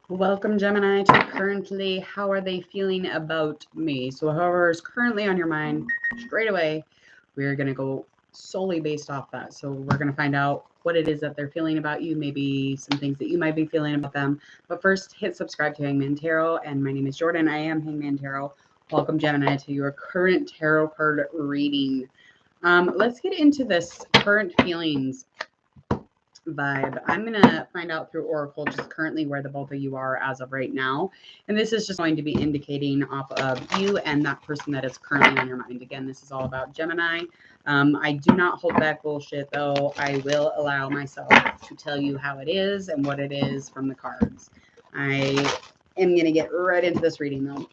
Welcome, Gemini, to currently. How are they feeling about me? So, whoever is currently on your mind, straight away, we're going to go solely based off that. So, we're going to find out what it is that they're feeling about you, maybe some things that you might be feeling about them. But first, hit subscribe to Hangman Tarot. And my name is Jordan. I am Hangman Tarot. Welcome, Gemini, to your current tarot card reading. Let's get into this current feelings vibe. I'm going to find out through Oracle just currently where the both of you are as of right now. And this is just going to be indicating off of you and that person that is currently on your mind. Again, this is all about Gemini. I do not hold back bullshit, though. I will allow myself to tell you how it is and what it is from the cards. I am going to get right into this reading, though.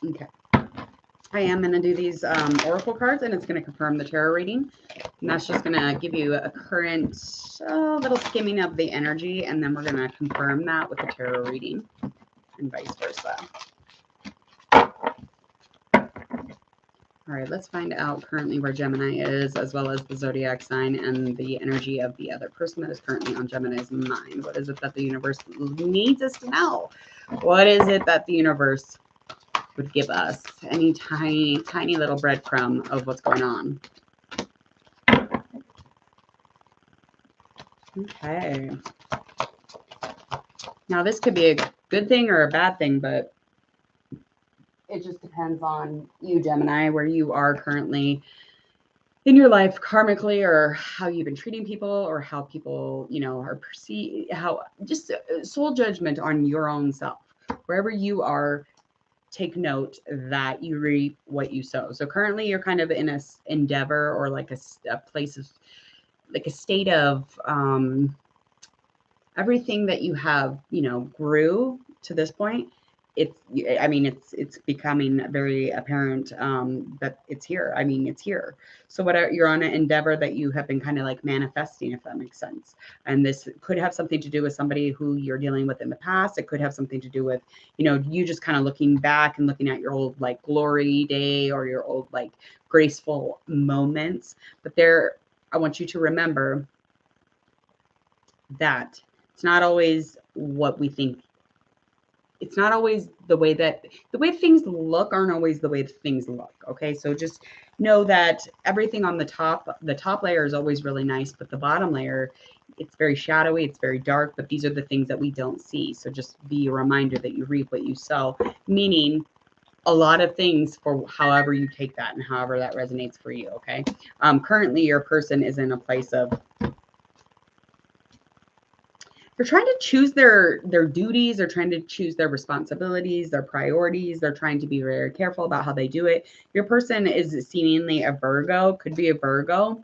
Okay. I am going to do these Oracle cards, and it's going to confirm the tarot reading. And that's just going to give you a current little skimming of the energy, and then we're going to confirm that with the tarot reading and vice versa. All right, let's find out currently where Gemini is, as well as the zodiac sign and the energy of the other person that is currently on Gemini's mind. What is it that the universe needs us to know? What is it that the universe would give us? Any tiny little breadcrumb of what's going on. Okay. Now this could be a good thing or a bad thing, but it just depends on you, Gemini, where you are currently in your life karmically, or how you've been treating people, or how people, are perceived, how just soul judgment on your own self. Wherever you are, take note that you reap what you sow. So currently you're kind of in a endeavor, or like a place of, like a state of everything that you have, grew to this point. It's becoming very apparent that it's here. It's here. So whatever, you're on an endeavor that you have been kind of like manifesting, if that makes sense. And this could have something to do with somebody who you're dealing with in the past. It could have something to do with, you just kind of looking back and looking at your old like glory day, or your old like graceful moments. But I want you to remember that it's not always what we think. It's not always the way things look aren't always the way things look. Okay. So just know that everything on the top layer is always really nice, but the bottom layer, it's very shadowy. It's very dark, but these are the things that we don't see. So just be a reminder that you reap what you sow, meaning a lot of things for however you take that and however that resonates for you. Okay. Currently your person is in a place of, they're trying to choose their duties. They're trying to choose their responsibilities, their priorities. They're trying to be very careful about how they do it. Your person is seemingly a Virgo, could be a Virgo,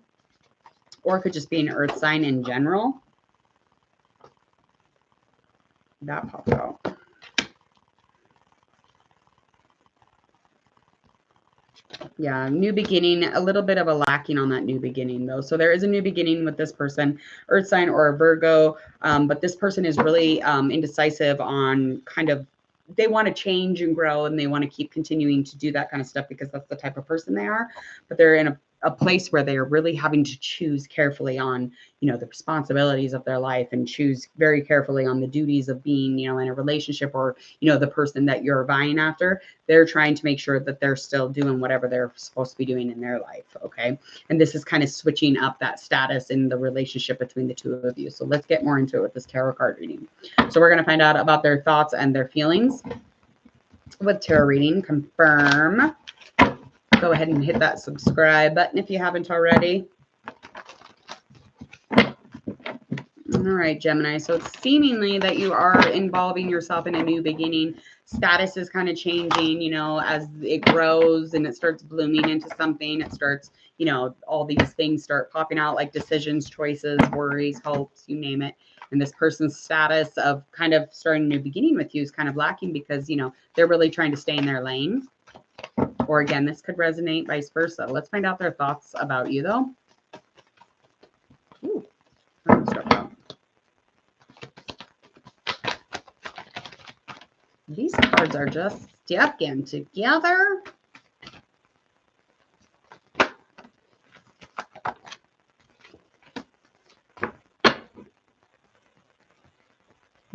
or it could just be an earth sign in general. That popped out. Yeah, new beginning, a little bit of a lacking on that new beginning though. So there is a new beginning with this person, earth sign or a Virgo, but this person is really indecisive on kind of, they want to change and grow, and they want to keep continuing to do that kind of stuff because that's the type of person they are. But they're in a place where they are really having to choose carefully on, the responsibilities of their life, and choose very carefully on the duties of being, in a relationship, or, the person that you're vying after. They're trying to make sure that they're still doing whatever they're supposed to be doing in their life. Okay. And this is kind of switching up that status in the relationship between the two of you. So let's get more into it with this tarot card reading. So we're going to find out about their thoughts and their feelings with tarot reading. Confirm. Go ahead and hit that subscribe button if you haven't already. All right, Gemini. So it's seemingly that you are involving yourself in a new beginning. Status is kind of changing, as it grows and it starts blooming into something. It starts, all these things start popping out, like decisions, choices, worries, hopes, you name it. And this person's status of kind of starting a new beginning with you is kind of lacking because, they're really trying to stay in their lane. Or again, this could resonate vice versa. Let's find out their thoughts about you, though. Ooh, these cards are just sticking together.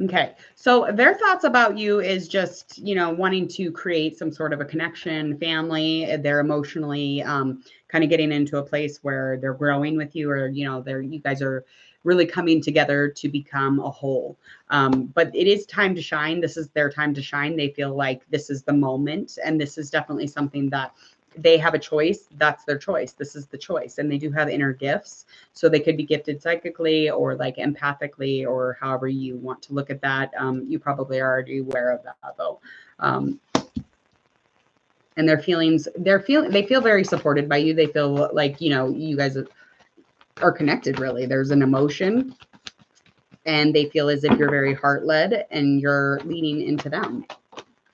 Okay. So their thoughts about you is just, wanting to create some sort of a connection, family. They're emotionally kind of getting into a place where they're growing with you, or, you guys are really coming together to become a whole. But it is time to shine. This is their time to shine. They feel like this is the moment. And this is definitely something that they have a choice. That's their choice. This is the choice. And they do have inner gifts. So they could be gifted psychically or like empathically, or however you want to look at that. You probably are already aware of that though. And their feelings, they feel very supported by you. They feel like, you guys are connected really. There's an emotion, and they feel as if you're very heart led and you're leaning into them.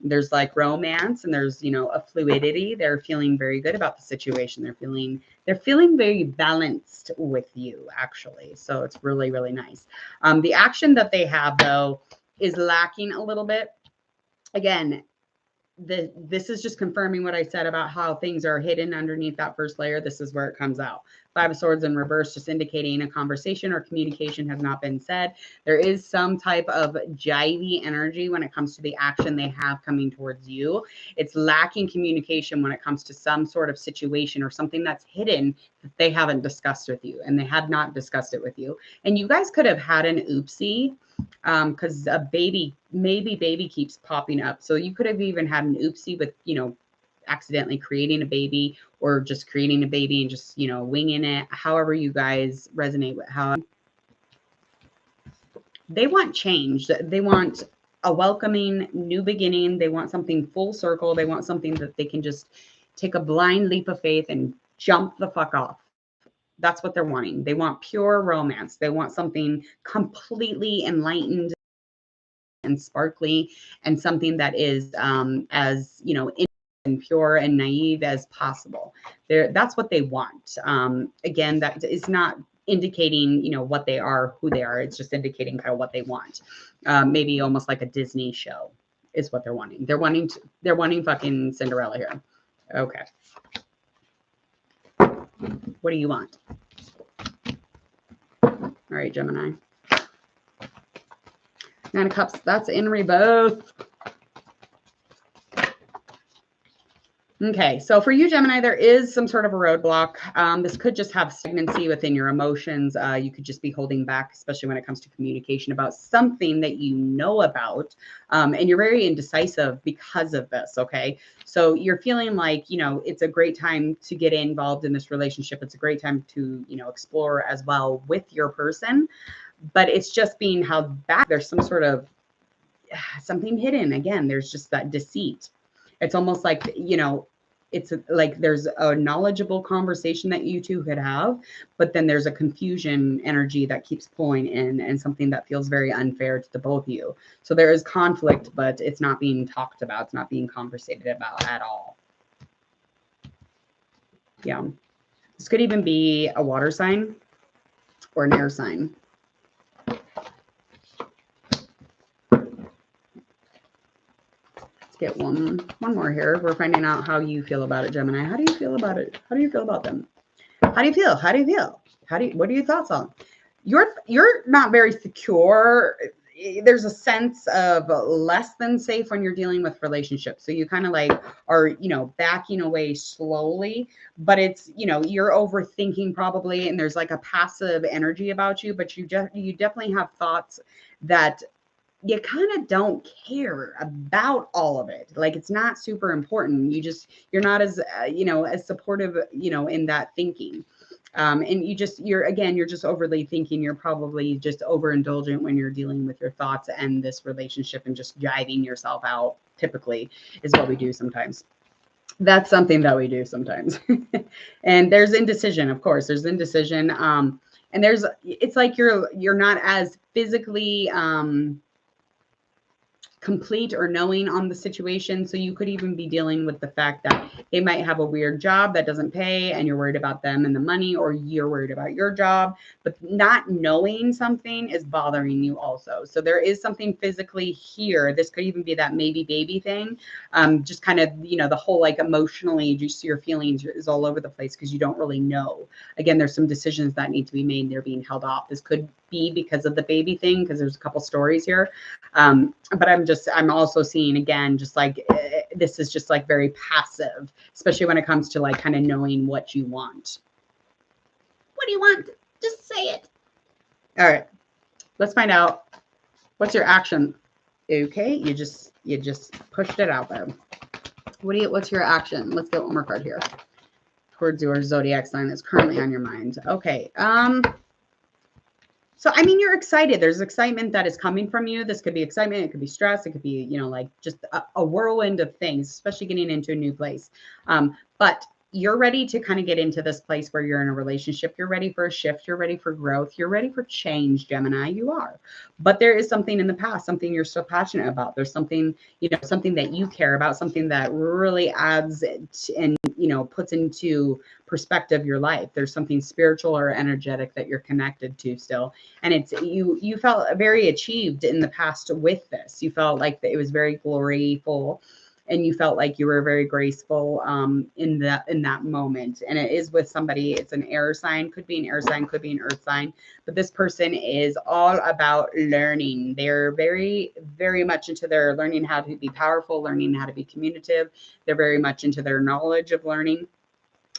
There's like romance, and there's, a fluidity. They're feeling very good about the situation. They're feeling very balanced with you, actually. So it's really, really nice. The action that they have though is lacking a little bit. Again, this is just confirming what I said about how things are hidden underneath that first layer. This is where it comes out. Five of Swords in reverse, just indicating a conversation or communication has not been said. There is some type of jivey energy when it comes to the action they have coming towards you. It's lacking communication when it comes to some sort of situation or something that's hidden that they haven't discussed with you, and they have not discussed it with you. And you guys could have had an oopsie, because a baby keeps popping up. So you could have even had an oopsie with, accidentally creating a baby, or just creating a baby and just, winging it, however you guys resonate with how they want change. They want a welcoming new beginning. They want something full circle. They want something that they can just take a blind leap of faith and jump the fuck off. That's what they're wanting. They want pure romance. They want something completely enlightened and sparkly, and something that is as and pure and naive as possible. That's what they want. Again, that is not indicating what they are, who they are. It's just indicating kind of what they want. Maybe almost like a Disney show is what they're wanting. They're wanting fucking Cinderella here. Okay. What do you want? All right, Gemini. Nine of Cups, that's in reverse. Okay, so for you, Gemini, there is some sort of a roadblock. This could just have stagnancy within your emotions. You could just be holding back, especially when it comes to communication about something that you know about. And you're very indecisive because of this, okay? So you're feeling like, it's a great time to get involved in this relationship. It's a great time to, explore as well with your person. But it's just being held back. There's some sort of something hidden. Again, there's just that deceit. It's almost like, it's like there's a knowledgeable conversation that you two could have, but then there's a confusion energy that keeps pulling in, and something that feels very unfair to the both of you. So there is conflict, but it's not being talked about. It's not being conversated about at all. Yeah. This could even be a water sign or an air sign. Get one more here. We're finding out how you feel about it, Gemini. How do you feel about it? How do you feel about them? How do you feel? What are your thoughts on? You're not very secure. There's a sense of less than safe when you're dealing with relationships. So you kind of like are, backing away slowly, but it's, you're overthinking probably, and there's like a passive energy about you, but you definitely have thoughts that you kind of don't care about all of it. Like, it's not super important. You're not as, as supportive, in that thinking. And you're just overly thinking. You're probably just overindulgent when you're dealing with your thoughts and this relationship, and just driving yourself out, typically, is what we do sometimes. That's something that we do sometimes. And there's indecision, of course. There's indecision. And it's like you're not as physically, complete or knowing on the situation. So you could even be dealing with the fact that they might have a weird job that doesn't pay, and you're worried about them and the money, or you're worried about your job, but not knowing something is bothering you also. So there is something physically here. This could even be that maybe baby thing. Just kind of, the whole like emotionally, just your feelings is all over the place because you don't really know. Again, there's some decisions that need to be made. They're being held off. This could be because of the baby thing, because there's a couple stories here. But I'm also seeing again, just like this is just like very passive, especially when it comes to like kind of knowing what you want. What do you want? Just say it. All right, let's find out. What's your action? Okay, you just pushed it out there. What's your action? Let's get one more card here. Towards your zodiac sign that's currently on your mind. Okay. So, I mean, you're excited. There's excitement that is coming from you. This could be excitement. It could be stress. It could be, you know, like just a whirlwind of things, especially getting into a new place. But you're ready to kind of get into this place where you're in a relationship. You're ready for a shift. You're ready for growth. You're ready for change, Gemini. You are. But there is something in the past, something you're so passionate about. There's something, you know, something that you care about, something that really adds and, you know, puts into perspective your life. There's something spiritual or energetic that you're connected to still. And it's you felt very achieved in the past with this. You felt like it was very gloryful. And you felt like you were very graceful in that moment. And it is with somebody, it's an air sign, could be an air sign, could be an earth sign. But this person is all about learning. They're very, very much into their learning how to be powerful, learning how to be communicative. They're very much into their knowledge of learning,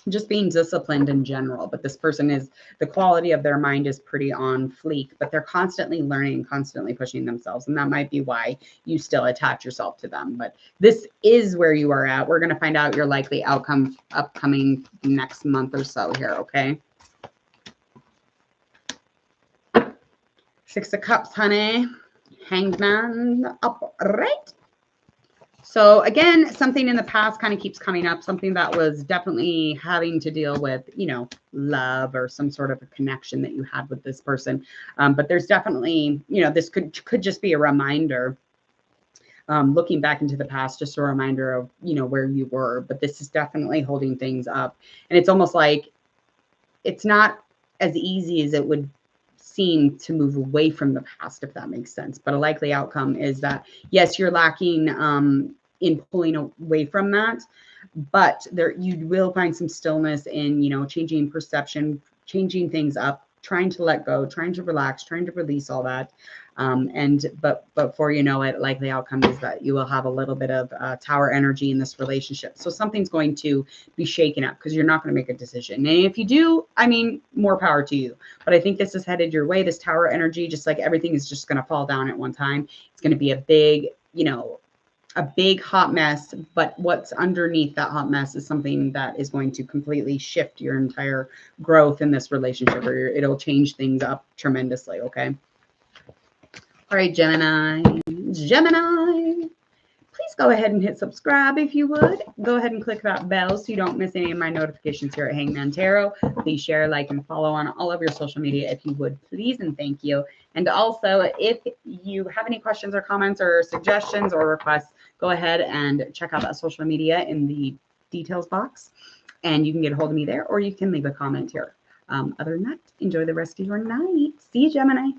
just being disciplined in general. But this person is, the quality of their mind is pretty on fleek, but they're constantly learning, constantly pushing themselves. And that might be why you still attach yourself to them. But this is where you are at. We're going to find out your likely outcome upcoming next month or so here. Okay. Six of Cups, honey. Hanged Man upright. So again, something in the past kind of keeps coming up, something that was definitely having to deal with, you know, love or some sort of a connection that you had with this person. But there's definitely, you know, this could just be a reminder, looking back into the past, just a reminder of, you know, where you were. But this is definitely holding things up. And it's almost like it's not as easy as it would seem to move away from the past, if that makes sense. But a likely outcome is that, yes, you're lacking in pulling away from that, but there you will find some stillness in, you know, changing perception, changing things up, trying to let go, trying to relax, trying to release all that. But before you know it, likely outcome is that you will have a little bit of tower energy in this relationship. So something's going to be shaken up because you're not going to make a decision. And if you do, I mean, more power to you. But I think this is headed your way. This tower energy, just like everything is just going to fall down at one time. It's going to be a big, you know, a big hot mess, but what's underneath that hot mess is something that is going to completely shift your entire growth in this relationship, or it'll change things up tremendously. Okay. All right, Gemini, please go ahead and hit subscribe if you would. Go ahead and click that bell so you don't miss any of my notifications here at Hangman Tarot. Please share, like, and follow on all of your social media if you would, please, and thank you. And also, if you have any questions or comments or suggestions or requests, go ahead and check out that social media in the details box, and you can get a hold of me there, or you can leave a comment here. Other than that, enjoy the rest of your night. See you, Gemini.